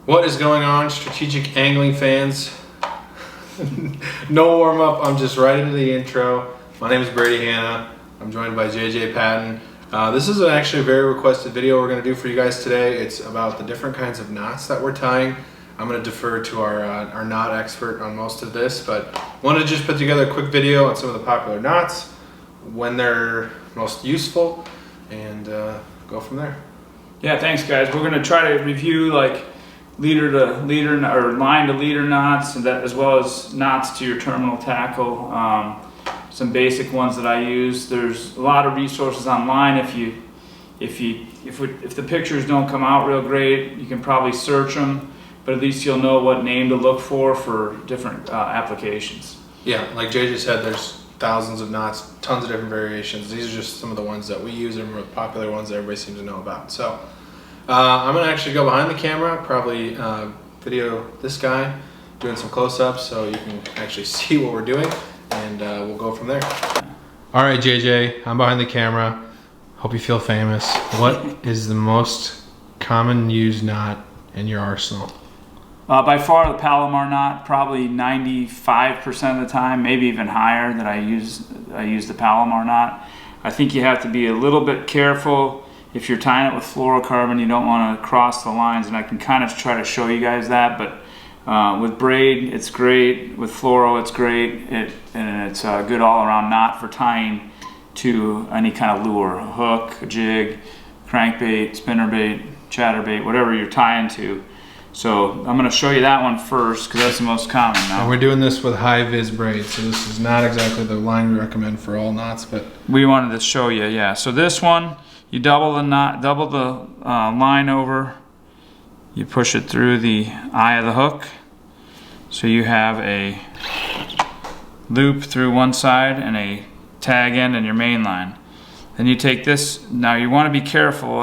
What is going on, strategic angling fans? No warm up, I'm just right into the intro. My name is Brady Hanna. I'm joined by JJ Patton. This is actually a very requested video we're going to do for you guys today. It's about the different kinds of knots that we're tying. I'm going to defer to our knot expert on most of this, but wanted to just put together a quick video on some of the popular knots, when they're most useful, and go from there. Yeah, thanks guys. We're going to try to review like leader to leader or line to leader knots, and that as well as knots to your terminal tackle. Some basic ones that I use. There's a lot of resources online. If the pictures don't come out real great, you can probably search them, but at least you'll know what name to look for different applications. Yeah, like JJ said, there's thousands of knots, tons of different variations. These are just some of the ones that we use and the popular ones that everybody seems to know about. So I'm gonna actually go behind the camera, probably video this guy doing some close-ups so you can actually see what we're doing, and we'll go from there. All right, JJ, I'm behind the camera. Hope you feel famous. What is the most common used knot in your arsenal? By far the Palomar knot, probably 95% of the time, maybe even higher, that I use the Palomar knot. I think you have to be a little bit careful. If you're tying it with fluorocarbon, you don't want to cross the lines, and I can kind of try to show you guys that, but with braid, it's great. With fluoro, it's great. And it's a good all-around knot for tying to any kind of lure, a hook, a jig, crankbait, spinnerbait, chatterbait, whatever you're tying to. So I'm going to show you that one first because that's the most common now. And we're doing this with high-vis braid, so this is not exactly the line we recommend for all knots, but we wanted to show you, yeah. So this one, you double the knot, double the line over. You push it through the eye of the hook, so you have a loop through one side and a tag end in your main line. Then you take this. Now you want to be careful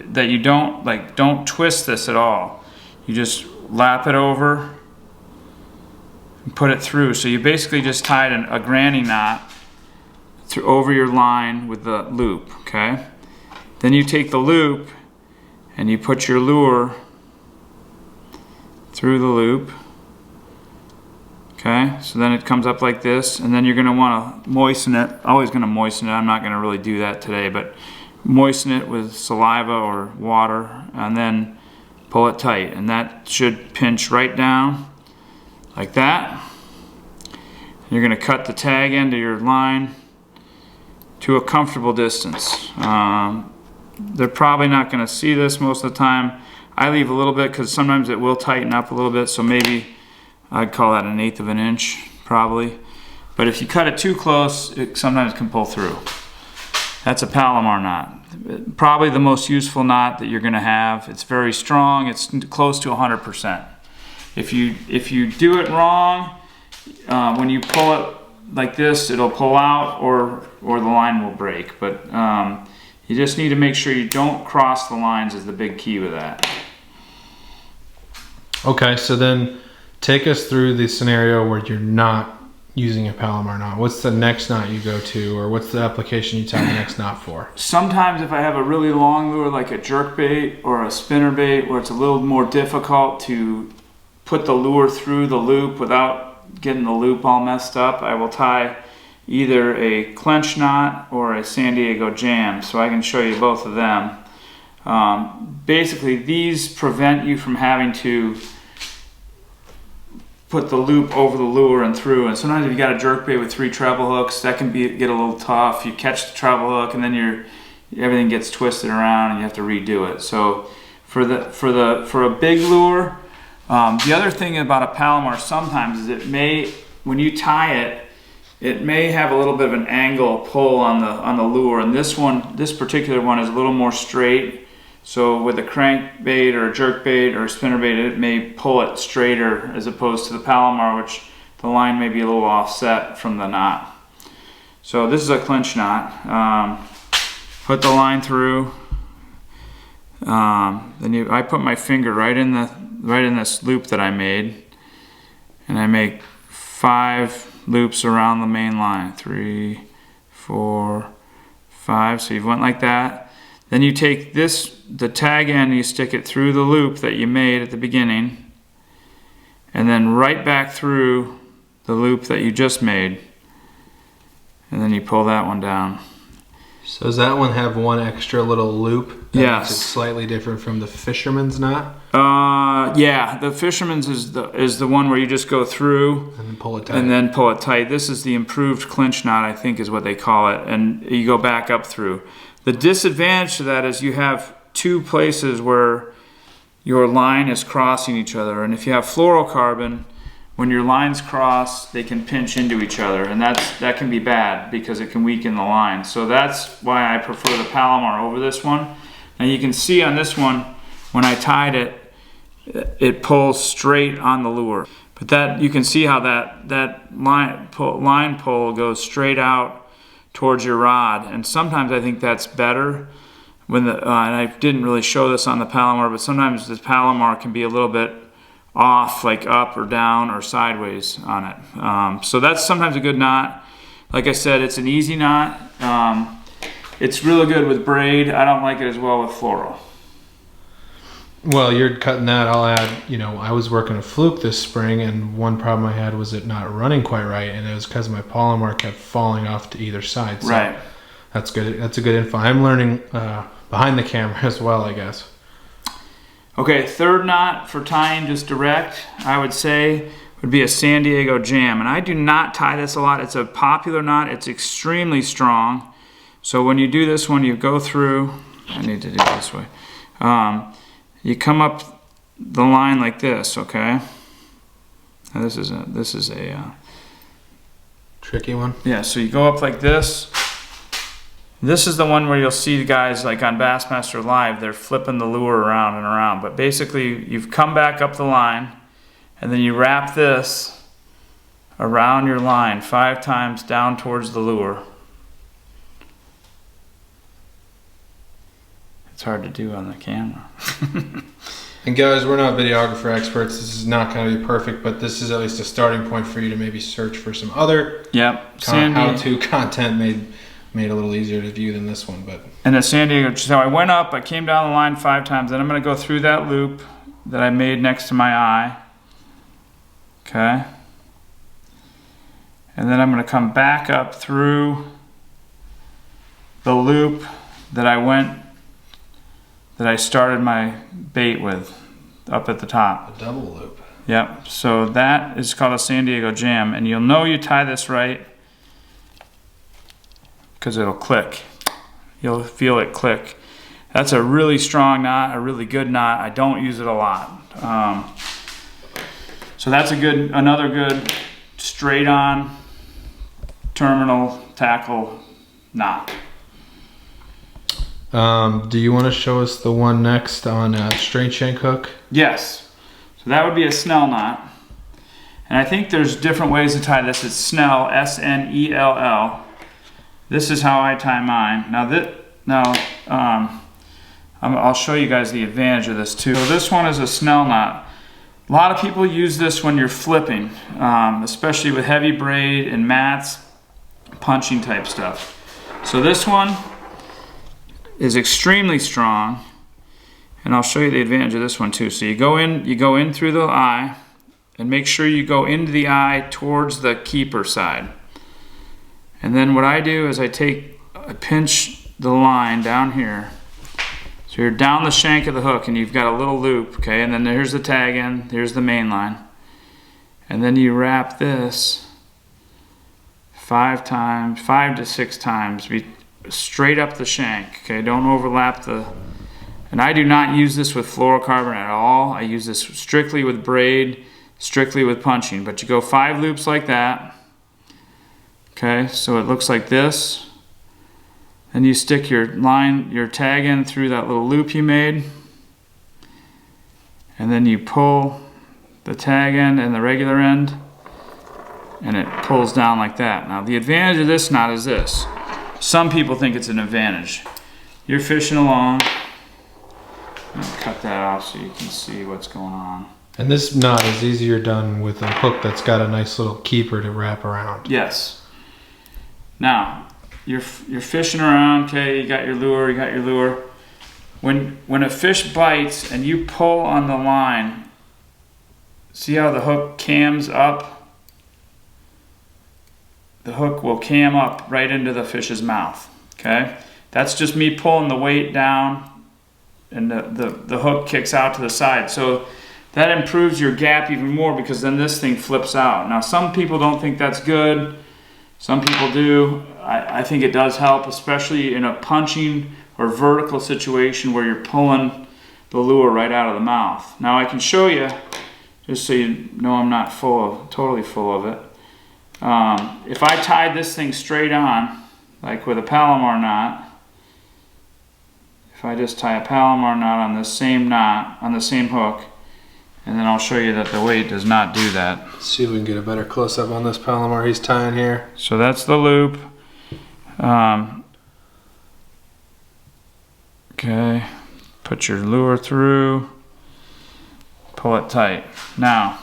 that you don't twist this at all. You just lap it over and put it through. So you basically just tied a granny knot over your line with the loop, okay? Then you take the loop and you put your lure through the loop, okay? So then it comes up like this, and then you're gonna wanna moisten it. Always gonna moisten it. I'm not gonna really do that today, but moisten it with saliva or water, and then pull it tight, and that should pinch right down like that. You're going to cut the tag end of your line to a comfortable distance. They're probably not going to see this most of the time. I leave a little bit because sometimes it will tighten up a little bit, so maybe I'd call that 1/8 of an inch probably. But if you cut it too close, it sometimes can pull through. That's a Palomar knot. Probably the most useful knot that you're going to have. It's very strong. It's close to 100%. If you do it wrong, when you pull it like this, it'll pull out or the line will break. But you just need to make sure you don't cross the lines is the big key with that. Okay, so then take us through the scenario where you're not using a Palomar knot. What's the next knot you go to, or what's the application you tie the next knot for? Sometimes if I have a really long lure like a jerkbait or a spinnerbait where it's a little more difficult to put the lure through the loop without getting the loop all messed up, I will tie either a clench knot or a San Diego jam, so I can show you both of them. Basically these prevent you from having to put the loop over the lure and through, and sometimes if you got a jerkbait with 3 treble hooks, that can get a little tough. You catch the treble hook and then everything gets twisted around and you have to redo it. So for a big lure, the other thing about a Palomar sometimes is when you tie it, it may have a little bit of an angle pull on the lure, and this particular one is a little more straight. So with a crankbait or a jerkbait or a spinnerbait, it may pull it straighter as opposed to the Palomar, which the line may be a little offset from the knot. So this is a clinch knot. Put the line through. I put my finger right in this loop that I made, and I make 5 loops around the main line. 3, 4, 5. So you went like that. Then you take this the tag end, you stick it through the loop that you made at the beginning, and then right back through the loop that you just made, and then you pull that one down. So does that one have one extra little loop? Yes. It's slightly different from the fisherman's knot? Yeah, the fisherman's is the one where you just go through and then pull it tight. And then pull it tight. This is the improved clinch knot, I think is what they call it, and you go back up through. The disadvantage to that is you have two places where your line is crossing each other, and if you have fluorocarbon, when your lines cross, they can pinch into each other, and that can be bad because it can weaken the line. So that's why I prefer the Palomar over this one. Now you can see on this one, when I tied it, it pulls straight on the lure. But that you can see how that line pull goes straight out towards your rod, and sometimes I think that's better. When and I didn't really show this on the Palomar, but sometimes the Palomar can be a little bit off, like up or down or sideways on it. So that's sometimes a good knot. Like I said, it's an easy knot. It's really good with braid. I don't like it as well with floral. Well, you're cutting that. I'll add, I was working a fluke this spring, and one problem I had was it not running quite right, and it was because my Palomar kept falling off to either side. So right. That's good. That's a good info. I'm learning behind the camera as well, I guess. Okay, third knot for tying just direct, I would say, would be a San Diego jam. And I do not tie this a lot. It's a popular knot. It's extremely strong. So when you do this one, you go through, I need to do it this way. You come up the line like this, okay? Now this is a tricky one. Yeah, so you go up like this. This is the one where you'll see the guys like on Bassmaster Live, they're flipping the lure around and around. But basically, you've come back up the line, and then you wrap this around your line 5 times down towards the lure. It's hard to do on the camera. And guys, we're not videographer experts. This is not going to be perfect, but this is at least a starting point for you to maybe search for some other how-to content made a little easier to view than this one. But and at San Diego, so I went up, I came down the line 5 times, then I'm going to go through that loop that I made next to my eye. Okay. And then I'm going to come back up through the loop that I started my bait with up at the top. A double loop. Yep. So that is called a San Diego jam, and you'll know you tie this right because it'll click. You'll feel it click. That's a really strong knot, a really good knot. I don't use it a lot. So that's another good straight on terminal tackle knot. Do you want to show us the one next on straight shank hook? Yes. So that would be a Snell knot. And I think there's different ways to tie this. It's Snell, S-N-E-L-L. This is how I tie mine. I'll show you guys the advantage of this too. So this one is a Snell knot. A lot of people use this when you're flipping, especially with heavy braid and mats, punching type stuff. So this one is extremely strong, and I'll show you the advantage of this one too. So you go in through the eye, and make sure you go into the eye towards the keeper side. And then what I do is I pinch the line down here. So you're down the shank of the hook and you've got a little loop, okay? And then here's the tag end, here's the main line. And then you wrap this 5 to 6 times, straight up the shank, okay? Don't overlap and I do not use this with fluorocarbon at all. I use this strictly with braid, strictly with punching. But you go 5 loops like that. Okay, so it looks like this. Then you stick your tag in through that little loop you made. And then you pull the tag end and the regular end, and it pulls down like that. Now the advantage of this knot is this. Some people think it's an advantage. You're fishing along. I'm gonna cut that off so you can see what's going on. And this knot is easier done with a hook that's got a nice little keeper to wrap around. Yes. Now, you're fishing around, okay, you got your lure. when a fish bites and you pull on the line, see how the hook cams up? The hook will cam up right into the fish's mouth, okay? That's just me pulling the weight down and the hook kicks out to the side. So that improves your gap even more because then this thing flips out. Now some people don't think that's good. Some people do. I think it does help, especially in a punching or vertical situation where you're pulling the lure right out of the mouth. Now I can show you, just so you know I'm not totally full of it. If I tied this thing straight on, like with a Palomar knot, if I just tie a Palomar knot on the same hook, and then I'll show you that the weight does not do that. Let's see if we can get a better close-up on this Palomar he's tying here. So that's the loop. Okay, put your lure through, pull it tight. Now,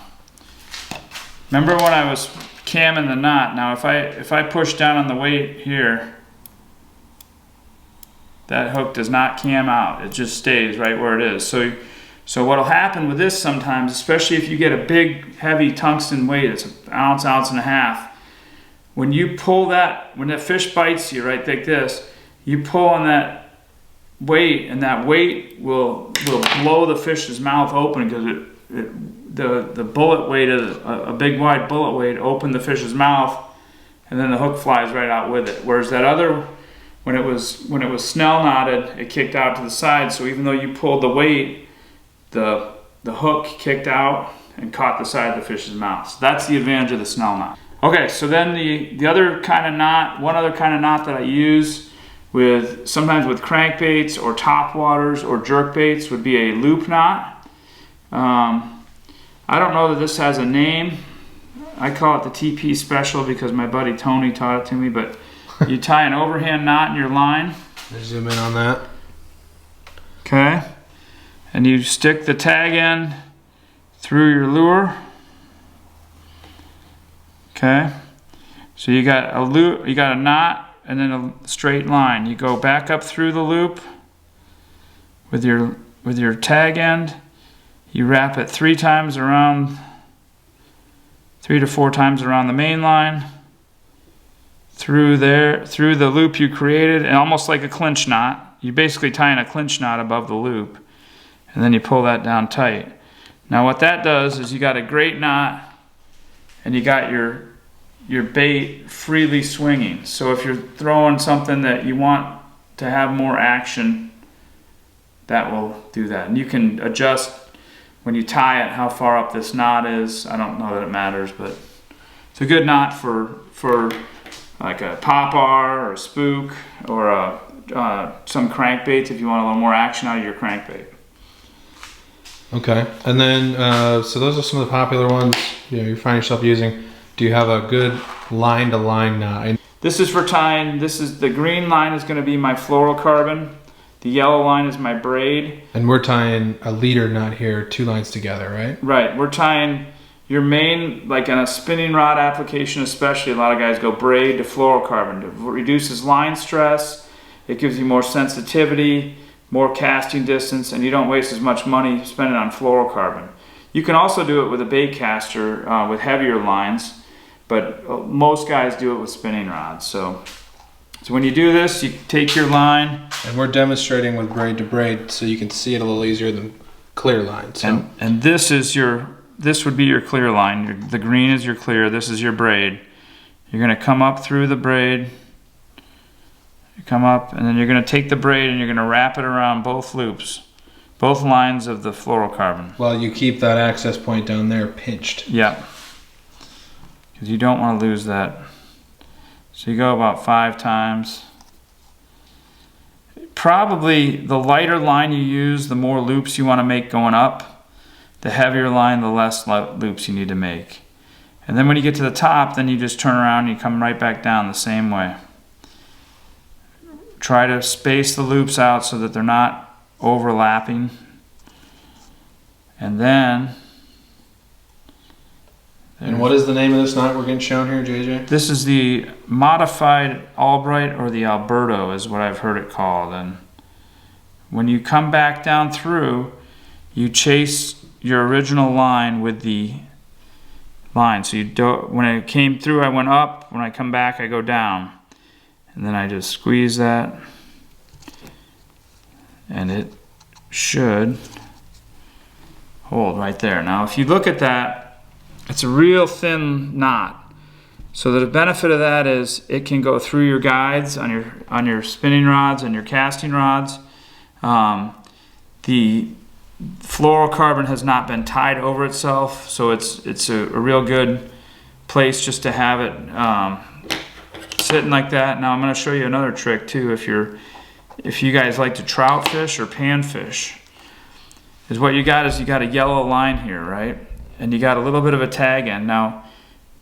remember when I was camming the knot? Now if I push down on the weight here, that hook does not cam out. It just stays right where it is. So what'll happen with this sometimes, especially if you get a big heavy tungsten weight, it's an ounce, ounce and a half. When you pull that, when the fish bites you right like this, you pull on that weight, and that weight will blow the fish's mouth open because the bullet weight is a big wide bullet weight opened the fish's mouth, and then the hook flies right out with it. Whereas that other, when it was snell knotted, it kicked out to the side. So even though you pulled the weight, the hook kicked out and caught the side of the fish's mouth. So that's the advantage of the snell knot. Okay, so then the other kind of knot, one other kind of knot that I use sometimes with crankbaits or top waters or jerk baits would be a loop knot. I don't know that this has a name. I call it the TP special because my buddy Tony taught it to me, but you tie an overhand knot in your line. Let's zoom in on that. Okay. And you stick the tag end through your lure. Okay. So you got a loop, you got a knot and then a straight line. You go back up through the loop with your tag end. You wrap it 3 to 4 times around the main line, through the loop you created, and almost like a clinch knot. You're basically tying a clinch knot above the loop, and then you pull that down tight. Now what that does is you got a great knot, and you got your bait freely swinging. So if you're throwing something that you want to have more action, that will do that. And you can adjust when you tie it how far up this knot is. I don't know that it matters, but it's a good knot for like a popar or a spook or some crankbaits if you want a little more action out of your crankbait. Okay, and then so those are some of the popular ones you find yourself using. Do you have a good line-to-line knot? This is for tying. The green line is going to be my fluorocarbon. The yellow line is my braid. And we're tying a leader knot here, 2 lines together, right? Right. We're tying your main, like in a spinning rod application especially, a lot of guys go braid to fluorocarbon. It reduces line stress. It gives you more sensitivity, more casting distance, and you don't waste as much money spending on fluorocarbon. You can also do it with a bait caster with heavier lines, but most guys do it with spinning rods. So when you do this, you take your line. And we're demonstrating with braid to braid so you can see it a little easier than clear line. So. And this would be your clear line. The green is your clear, this is your braid. You're gonna come up through the braid, you come up, and then you're gonna take the braid and you're gonna wrap it around both loops, both lines of the fluorocarbon. Well, you keep that access point down there pinched. Yeah, because you don't want to lose that. So you go about 5 times. Probably the lighter line you use, the more loops you want to make going up. The heavier line, the less loops you need to make. And then when you get to the top, then you just turn around and you come right back down the same way. Try to space the loops out so that they're not overlapping. And then... And what is the name of this knot we're getting shown here, JJ? This is the modified Albright, or the Alberto is what I've heard it called. And when you come back down through, you chase your original line with the line. So you don't, when it came through, I went up. When I come back, I go down. And then I just squeeze that. And it should hold right there. Now, if you look at that, it's a real thin knot. So the benefit of that is it can go through your guides on your spinning rods and your casting rods. The fluorocarbon has not been tied over itself, so it's a real good place just to have it sitting like that. Now I'm going to show you another trick too. If you guys like to trout fish or panfish, is what you got is you got a yellow line here, right? And you got a little bit of a tag end. Now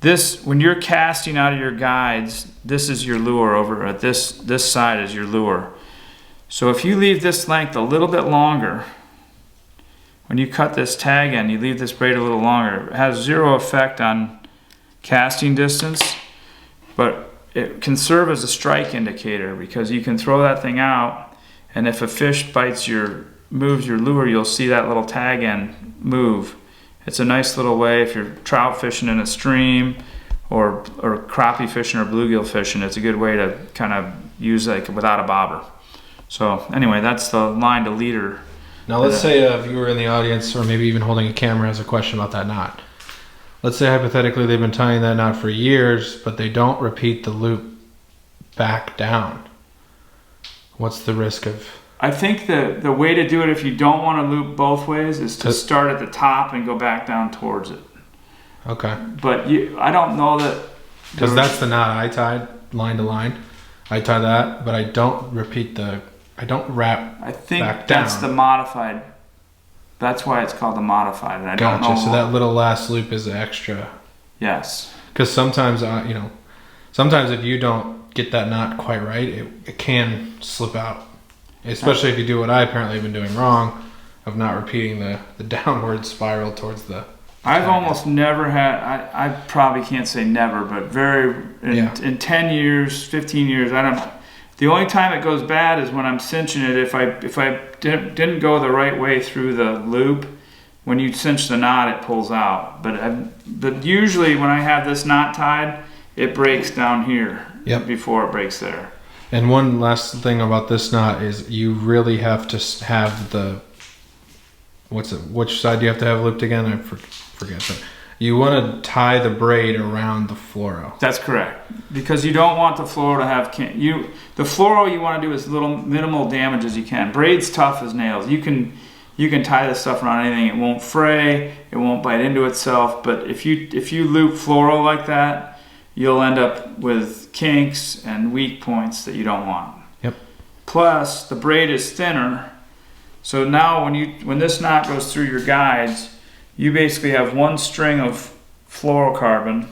this, when you're casting out of your guides, this is your lure over at this side is your lure. So if you leave this length a little bit longer, when you cut this tag end, you leave this braid a little longer, it has zero effect on casting distance, but it can serve as a strike indicator because you can throw that thing out, and if a fish moves your lure, you'll see that little tag end move. It's a nice little way if you're trout fishing in a stream or crappie fishing or bluegill fishing. It's a good way to kind of use like without a bobber. So anyway, that's the line to leader. Now let's say a viewer in the audience, or maybe even holding a camera, has a question about that knot. Let's say hypothetically they've been tying that knot for years, but they don't repeat the loop back down. What's the risk of? I think the way to do it if you don't want to loop both ways is to start at the top and go back down towards it. Okay. But I don't know that. Because that's the knot I tied, line to line. I tie that, but I don't repeat I don't wrap. I think back down. That's the modified. That's why it's called the modified. And I don't know. So that little last loop is extra. Yes. Because sometimes, sometimes if you don't get that knot quite right, it can slip out. Especially if you do what I apparently have been doing wrong, of not repeating the downward spiral towards the. I've almost never had. I probably can't say never, but in 10 years, 15 years, I don't. The only time it goes bad is when I'm cinching it. If I didn't go the right way through the loop, when you cinch the knot, it pulls out. But usually when I have this knot tied, it breaks down here before it breaks there. And one last thing about this knot is you really have to have which side do you have to have looped again? I forget that. You want to tie the braid around the fluoro. That's correct. Because you don't want the fluoro to have the fluoro you want to do as little minimal damage as you can. Braid's tough as nails. You can tie this stuff around anything. It won't fray, it won't bite into itself, but if you loop fluoro like that, you'll end up with kinks and weak points that you don't want. Yep. Plus, the braid is thinner, so now when this knot goes through your guides, you basically have one string of fluorocarbon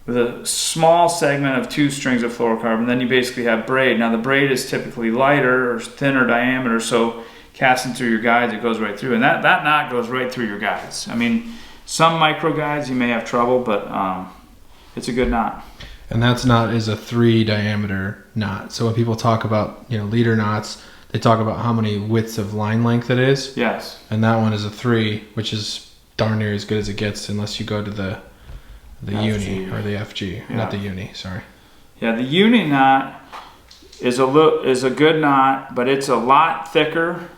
with a small segment of 2 strings of fluorocarbon. Then you basically have braid. Now the braid is typically lighter or thinner diameter, so casting through your guides, it goes right through. And that knot goes right through your guides. I mean, some micro guides you may have trouble, but it's a good knot. And that knot is a 3 diameter knot. So when people talk about leader knots, they talk about how many widths of line length it is. Yes. And that one is a 3, which is darn near as good as it gets, unless you go to the uni or the FG, not the uni. Sorry. Yeah, the uni knot is a good knot, but it's a lot thicker,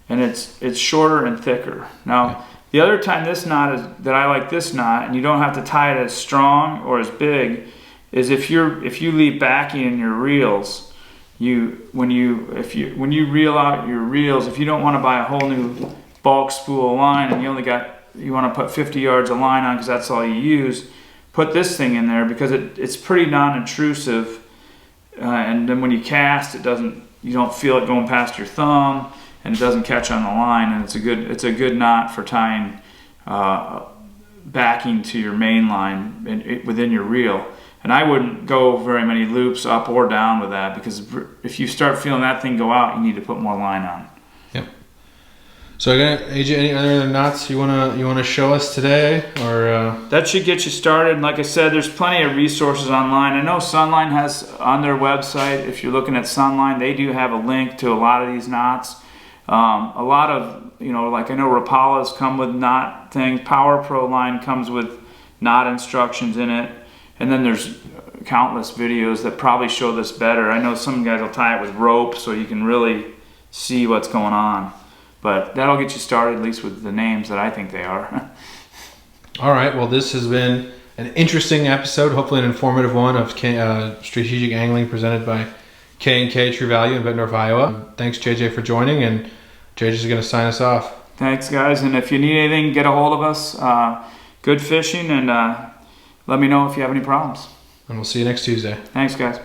and it's shorter and thicker. Now, the other time that I like this knot, and you don't have to tie it as strong or as big, is if you leave backing in your reels. When you reel out your reels, if you don't want to buy a whole new bulk spool of line and you want to put 50 yards of line on because that's all you use, put this thing in there because it's pretty non-intrusive, and then when you cast, you don't feel it going past your thumb, and it doesn't catch on the line, and it's a good knot for tying backing to your main line within your reel. And I wouldn't go very many loops up or down with that, because if you start feeling that thing go out, you need to put more line on. Yep. So AJ, any other knots you wanna show us today, or? That should get you started. And like I said, there's plenty of resources online. I know Sunline has on their website, if you're looking at Sunline, they do have a link to a lot of these knots. A lot of, like I know Rapalas come with knot things. Power Pro line comes with knot instructions in it. And then there's countless videos that probably show this better. I know some guys will tie it with rope so you can really see what's going on. But that'll get you started, at least with the names that I think they are. All right. Well, this has been an interesting episode, hopefully an informative one of strategic angling presented by K&K True Value in Bettendorf, Iowa. Thanks, JJ, for joining, and JJ's going to sign us off. Thanks, guys. And if you need anything, get a hold of us. Good fishing, and let me know if you have any problems. And we'll see you next Tuesday. Thanks, guys.